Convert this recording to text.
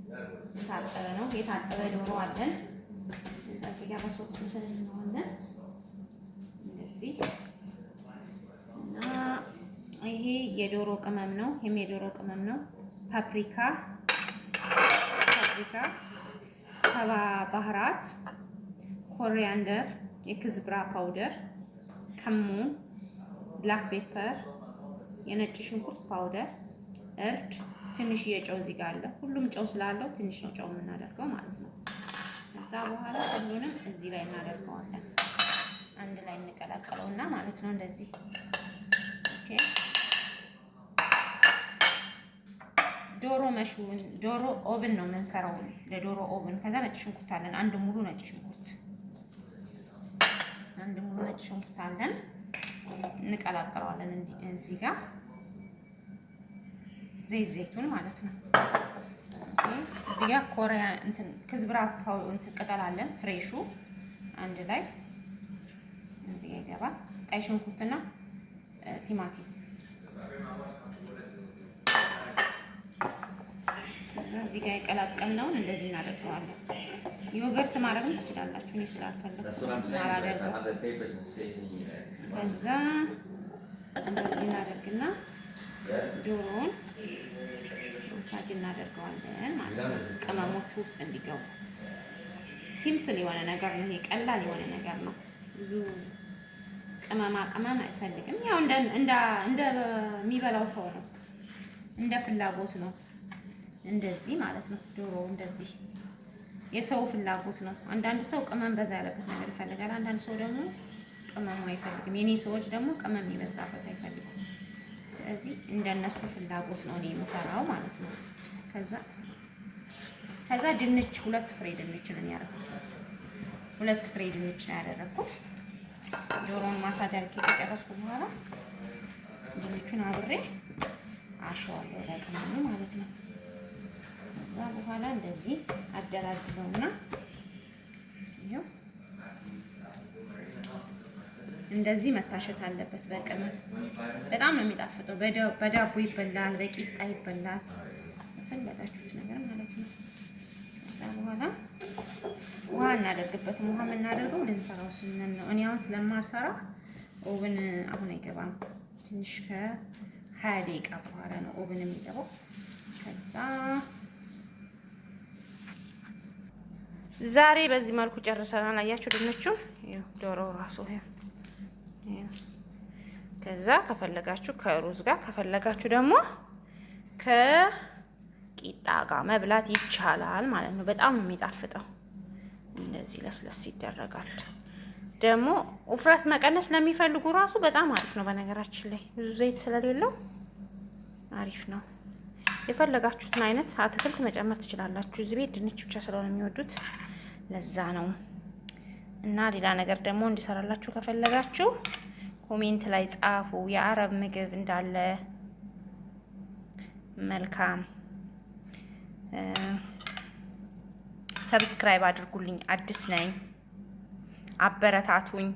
የታጠበ ነው። የታጠበ ዶሮ አለን። እዚህ ጋር በሶስት እንፈትነዋለን እንደዚህ እና ይሄ የዶሮ ቅመም ነው። የዶሮ ቅመም ነው። ፓፕሪካ፣ ሰባ ባህራት፣ ኮሪያንደር፣ የክዝብራ ፓውደር፣ ከሙን፣ ብላክ ፔፐር፣ የነጭ ሽንኩርት ፓውደር፣ እርድ፣ ትንሽ የጨው እዚህ ጋር አለ። ሁሉም ጨው ስላለው ትንሽ ነው ጨው የምናደርገው ማለት ነው። ከዛ በኋላ ሁሉንም እዚህ ላይ እናደርገዋለን። አንድ ላይ እንቀላቀለውና ማለት ነው እንደዚህ ኦኬ። ዶሮ ኦብን ነው የምንሰራው፣ ለዶሮ ኦብን። ከዛ ነጭ ሽንኩርት አለን፣ አንድ ሙሉ ነጭ ሽንኩርት አለን። እንቀላቀለዋለን እዚህ ጋር ዘይቱን ማለት ነው። ኦኬ እዚህ ጋር ኮሪያ ክዝብራ ቅጠል አለን፣ ፍሬሹ አንድ ላይ እዚህ ጋር ይገባል። ቀይ ሽንኩርትና ቲማቲም እዚህ ጋር የቀላቀልነውን እንደዚህ እናደርገዋለን። ዮገርት ማድረግም ትችላላችሁ። እኔ ስላልፈለኩ አላደርገው። ከዛ እንደዚህ እናደርግና ዶሮውን ማሳጅ እናደርገዋለን ማለት ነው። ቅመሞቹ ውስጥ እንዲገቡ ሲምፕል የሆነ ነገር ነው። ይሄ ቀላል የሆነ ነገር ነው። ብዙ ቅመም አይፈልግም። ያው እንደሚበላው ሰው ነው፣ እንደ ፍላጎት ነው። እንደዚህ ማለት ነው። ዶሮ እንደዚህ የሰው ፍላጎት ነው። አንዳንድ ሰው ቅመም በዛ ያለበት ነገር ይፈልጋል። አንዳንድ ሰው ደግሞ ቅመሙ አይፈልግም። የኔ ሰዎች ደግሞ ቅመም ይበዛበት አይፈልጉም። ስለዚህ እንደነሱ ፍላጎት ነው እኔ የምሰራው ማለት ነው። ከዛ ድንች 2 ፍሬ ድንች ነው ያደረኩት። 2 ፍሬ ድንች ነው ያደረኩት። ዶሮውን ማሳጅ አድርጌ ከጨረስኩ በኋላ ድንቹን አብሬ አሸዋለሁ ለቅመሙ ማለት ነው። ከዛ በኋላ እንደዚህ አደራድረውና ይሄው እንደዚህ መታሸት አለበት በቅመም። በጣም ነው የሚጣፍጠው። በዳቦ ይበላል፣ በቂጣ ይበላል፣ የፈለጋችሁት ነገር ማለት ነው። ከዛ በኋላ ውሃ እናደርግበትም። ውሃ የምናደርገው ልንሰራው ስንል ነው። እኔ አሁን ስለማሰራ ኦቭን አሁን አይገባም። ትንሽ ከ20 ደቂቃ በኋላ ነው ኦቭን የሚገባው። ከዛ ዛሬ በዚህ መልኩ ጨርሰናል። አያችሁ ድንቹን፣ ዶሮ ራሱ ከዛ ከፈለጋችሁ ከሩዝ ጋር ከፈለጋችሁ ደግሞ ከቂጣ ጋር መብላት ይቻላል ማለት ነው። በጣም የሚጣፍጠው እንደዚህ ለስለስ ይደረጋል። ደግሞ ውፍረት መቀነስ ለሚፈልጉ ራሱ በጣም አሪፍ ነው። በነገራችን ላይ ብዙ ዘይት ስለሌለው አሪፍ ነው። የፈለጋችሁትን አይነት አትክልት መጨመር ትችላላችሁ። እዚህ ቤት ድንች ብቻ ስለሆነ የሚወዱት ለዛ ነው። እና ሌላ ነገር ደግሞ እንዲሰራላችሁ ከፈለጋችሁ ኮሜንት ላይ ጻፉ። የአረብ ምግብ እንዳለ መልካም። ሰብስክራይብ አድርጉልኝ። አዲስ ነኝ፣ አበረታቱኝ።